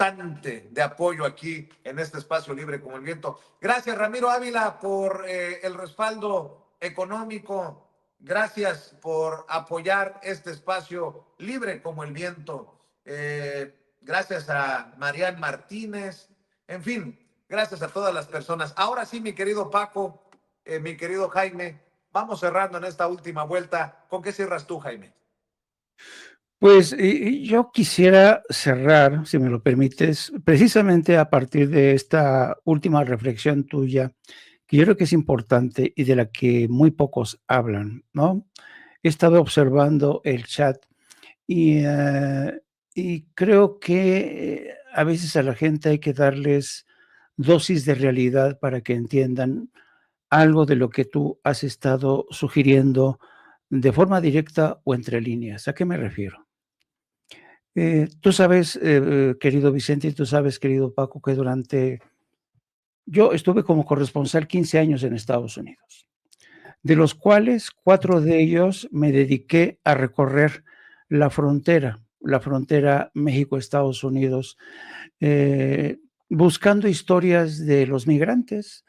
constante de apoyo aquí en este espacio Libre como el Viento. Gracias, Ramiro Ávila, por el respaldo económico. Gracias por apoyar este espacio Libre como el Viento. Gracias a Marian Martínez. En fin, gracias a todas las personas. Ahora sí, mi querido Paco, mi querido Jaime, vamos cerrando en esta última vuelta. ¿Con qué cierras tú, Jaime? Pues yo quisiera cerrar, si me lo permites, precisamente a partir de esta última reflexión tuya, que yo creo que es importante y de la que muy pocos hablan, ¿no? He estado observando el chat y creo que a veces a la gente hay que darles dosis de realidad para que entiendan algo de lo que tú has estado sugiriendo de forma directa o entre líneas. ¿A qué me refiero? Tú sabes, querido Vicente, y tú sabes, querido Paco, que yo estuve como corresponsal 15 años en Estados Unidos, de los cuales 4 de ellos me dediqué a recorrer la frontera México-Estados Unidos, buscando historias de los migrantes.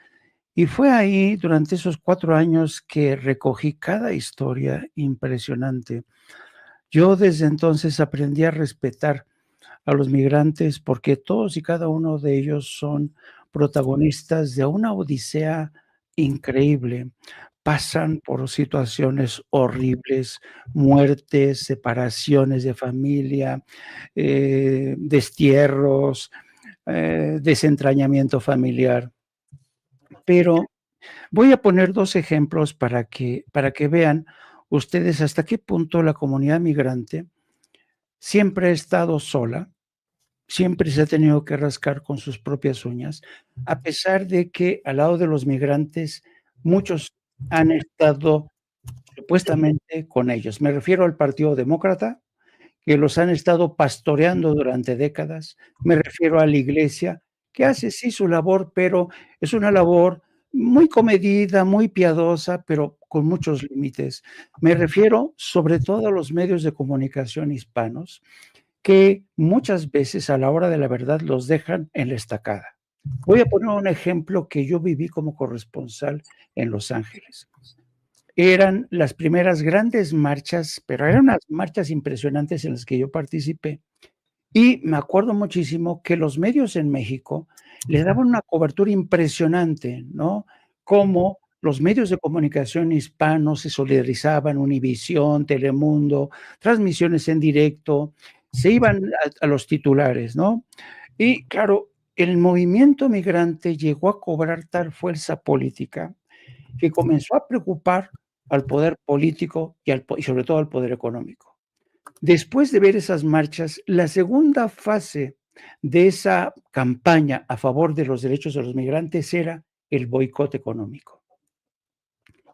Y fue ahí, durante esos 4 años, que recogí cada historia impresionante. Yo desde entonces aprendí a respetar a los migrantes porque todos y cada uno de ellos son protagonistas de una odisea increíble. Pasan por situaciones horribles, muertes, separaciones de familia, destierros, desentrañamiento familiar. Pero voy a poner 2 ejemplos para que vean ustedes hasta qué punto la comunidad migrante siempre ha estado sola, siempre se ha tenido que rascar con sus propias uñas, a pesar de que al lado de los migrantes muchos han estado supuestamente con ellos. Me refiero al Partido Demócrata, que los han estado pastoreando durante décadas. Me refiero a la iglesia, que hace sí su labor, pero es una labor muy comedida, muy piadosa, pero con muchos límites. Me refiero sobre todo a los medios de comunicación hispanos, que muchas veces a la hora de la verdad los dejan en la estacada. Voy a poner un ejemplo que yo viví como corresponsal en Los Ángeles. Eran las primeras grandes marchas, pero eran unas marchas impresionantes en las que yo participé. Y me acuerdo muchísimo que los medios en México le daban una cobertura impresionante, ¿no? Como los medios de comunicación hispanos se solidarizaban, Univisión, Telemundo, transmisiones en directo, se iban a los titulares, ¿no? Y claro, el movimiento migrante llegó a cobrar tal fuerza política que comenzó a preocupar al poder político y sobre todo al poder económico. Después de ver esas marchas, la segunda fase de esa campaña a favor de los derechos de los migrantes era el boicot económico.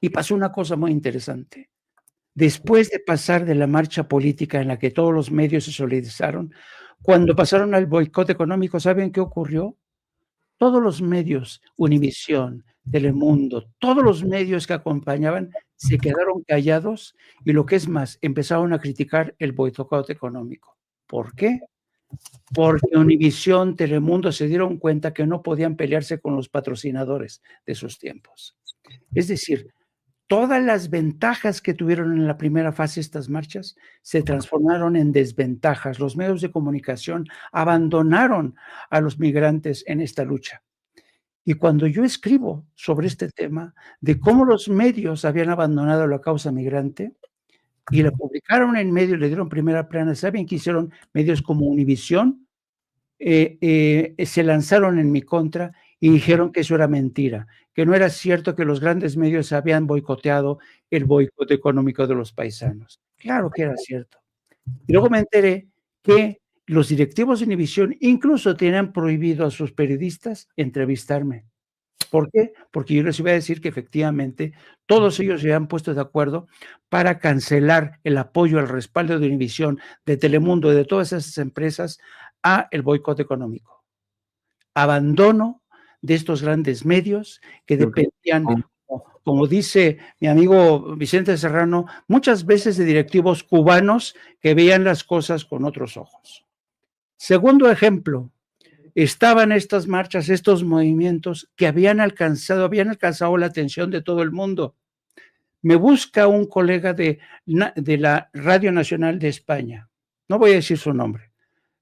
Y pasó una cosa muy interesante. Después de pasar de la marcha política en la que todos los medios se solidarizaron, cuando pasaron al boicot económico, ¿saben qué ocurrió? Todos los medios, Univisión, Telemundo, todos los medios que acompañaban se quedaron callados y lo que es más, empezaron a criticar el boicot económico. ¿Por qué? Porque Univisión, Telemundo se dieron cuenta que no podían pelearse con los patrocinadores de sus tiempos. Es decir, todas las ventajas que tuvieron en la primera fase estas marchas se transformaron en desventajas. Los medios de comunicación abandonaron a los migrantes en esta lucha. Y cuando yo escribo sobre este tema de cómo los medios habían abandonado la causa migrante y la publicaron en medios, le dieron primera plana, ¿saben qué hicieron medios como Univisión? Se lanzaron en mi contra y dijeron que eso era mentira, que no era cierto que los grandes medios habían boicoteado el boicot económico de los paisanos. Claro que era cierto. Y luego me enteré que los directivos de Univisión incluso tenían prohibido a sus periodistas entrevistarme. ¿Por qué? Porque yo les iba a decir que efectivamente todos ellos se habían puesto de acuerdo para cancelar el apoyo, el respaldo de Univisión, de Telemundo y de todas esas empresas a el boicot económico. Abandono de estos grandes medios que dependían, como dice mi amigo Vicente Serrano, muchas veces de directivos cubanos que veían las cosas con otros ojos. Segundo ejemplo, estaban estas marchas, estos movimientos que habían alcanzado la atención de todo el mundo. Me busca un colega de la Radio Nacional de España, no voy a decir su nombre,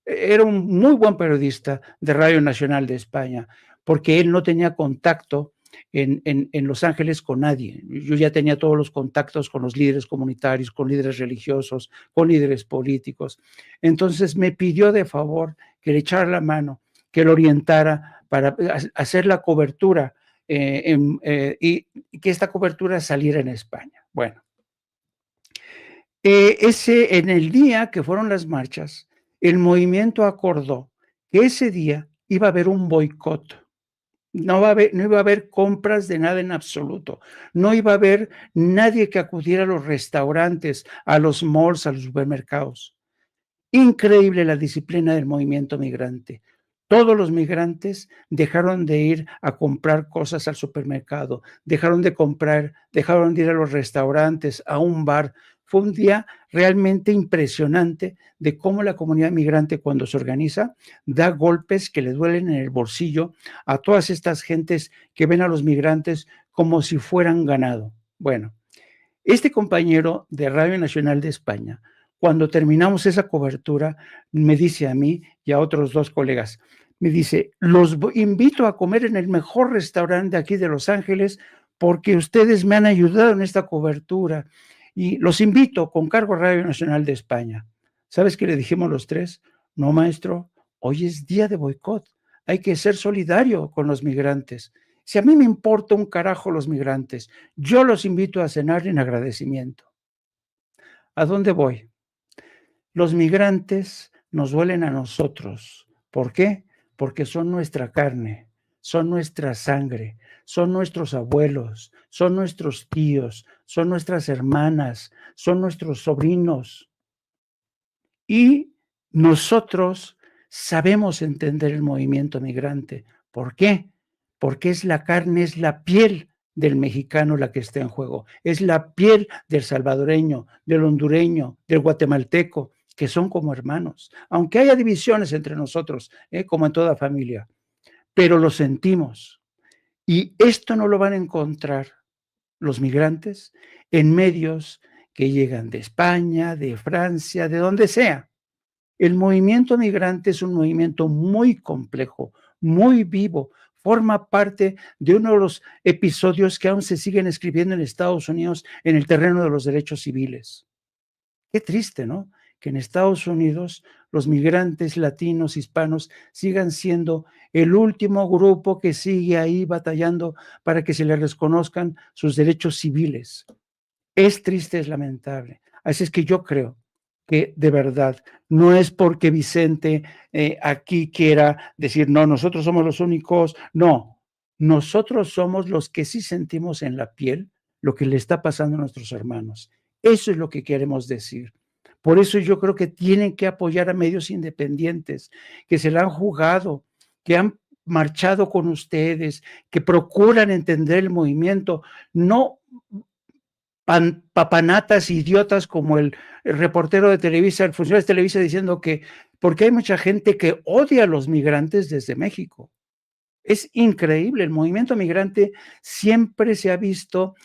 era un muy buen periodista de Radio Nacional de España, porque él no tenía contacto en Los Ángeles con nadie. Yo ya tenía todos los contactos con los líderes comunitarios, con líderes religiosos, con líderes políticos. Entonces me pidió de favor que le echara la mano, que lo orientara para hacer la cobertura y que esta cobertura saliera en España. Bueno, en el día que fueron las marchas, el movimiento acordó que ese día iba a haber un boicot. No iba a haber compras de nada en absoluto. No iba a haber nadie que acudiera a los restaurantes, a los malls, a los supermercados. Increíble la disciplina del movimiento migrante. Todos los migrantes dejaron de ir a comprar cosas al supermercado, dejaron de ir a los restaurantes, a un bar. Fue un día realmente impresionante de cómo la comunidad migrante, cuando se organiza, da golpes que le duelen en el bolsillo a todas estas gentes que ven a los migrantes como si fueran ganado. Bueno, este compañero de Radio Nacional de España, cuando terminamos esa cobertura, me dice a mí y a otros 2 colegas, me dice: "Los invito a comer en el mejor restaurante aquí de Los Ángeles, porque ustedes me han ayudado en esta cobertura, y los invito con cargo a Radio Nacional de España". ¿Sabes qué le dijimos los 3? "No, maestro, hoy es día de boicot, hay que ser solidario con los migrantes. Si a mí me importa un carajo los migrantes, yo los invito a cenar en agradecimiento". ¿A dónde voy? Los migrantes nos duelen a nosotros. ¿Por qué? Porque son nuestra carne, son nuestra sangre, son nuestros abuelos, son nuestros tíos, son nuestras hermanas, son nuestros sobrinos. Y nosotros sabemos entender el movimiento migrante. ¿Por qué? Porque es la carne, es la piel del mexicano la que está en juego, es la piel del salvadoreño, del hondureño, del guatemalteco, que son como hermanos, aunque haya divisiones entre nosotros, como en toda familia, pero lo sentimos. Y esto no lo van a encontrar los migrantes en medios que llegan de España, de Francia, de donde sea. El movimiento migrante es un movimiento muy complejo, muy vivo, forma parte de uno de los episodios que aún se siguen escribiendo en Estados Unidos en el terreno de los derechos civiles. Qué triste, ¿no? Que en Estados Unidos los migrantes latinos, hispanos, sigan siendo el último grupo que sigue ahí batallando para que se les reconozcan sus derechos civiles. Es triste, es lamentable. Así es que yo creo que de verdad no es porque Vicente aquí quiera decir, no, nosotros somos los únicos. No, nosotros somos los que sí sentimos en la piel lo que le está pasando a nuestros hermanos. Eso es lo que queremos decir. Por eso yo creo que tienen que apoyar a medios independientes, que se la han jugado, que han marchado con ustedes, que procuran entender el movimiento, no papanatas idiotas como el reportero de Televisa, el funcionario de Televisa diciendo que porque hay mucha gente que odia a los migrantes desde México. Es increíble, el movimiento migrante siempre se ha visto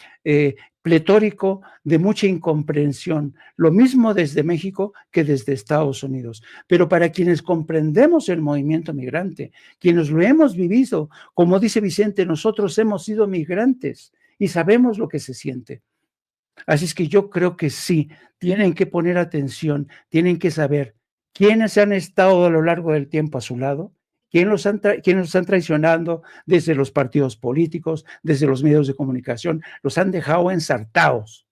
pletórico de mucha incomprensión, lo mismo desde México que desde Estados Unidos. Pero para quienes comprendemos el movimiento migrante, quienes lo hemos vivido, como dice Vicente, nosotros hemos sido migrantes y sabemos lo que se siente. Así es que yo creo que sí, tienen que poner atención, tienen que saber quiénes han estado a lo largo del tiempo a su lado, quiénes los están traicionando desde los partidos políticos, desde los medios de comunicación, los han dejado ensartados.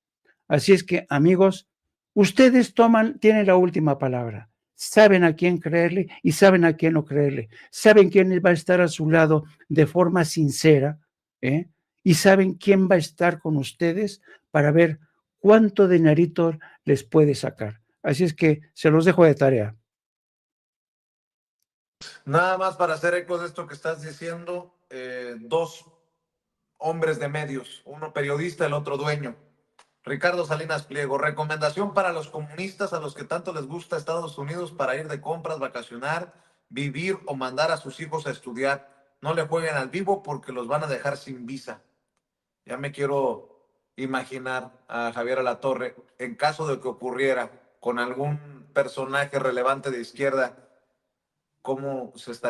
Así es que, amigos, ustedes tienen la última palabra. Saben a quién creerle y saben a quién no creerle. Saben quién va a estar a su lado de forma sincera, ¿eh? Y saben quién va a estar con ustedes para ver cuánto dinerito les puede sacar. Así es que se los dejo de tarea. Nada más para hacer eco de esto que estás diciendo, 2 hombres de medios, uno periodista, el otro dueño. Ricardo Salinas Pliego, recomendación para los comunistas a los que tanto les gusta Estados Unidos para ir de compras, vacacionar, vivir o mandar a sus hijos a estudiar. No le jueguen al vivo porque los van a dejar sin visa. Ya me quiero imaginar a Javier Alatorre en caso de que ocurriera con algún personaje relevante de izquierda, cómo se estaría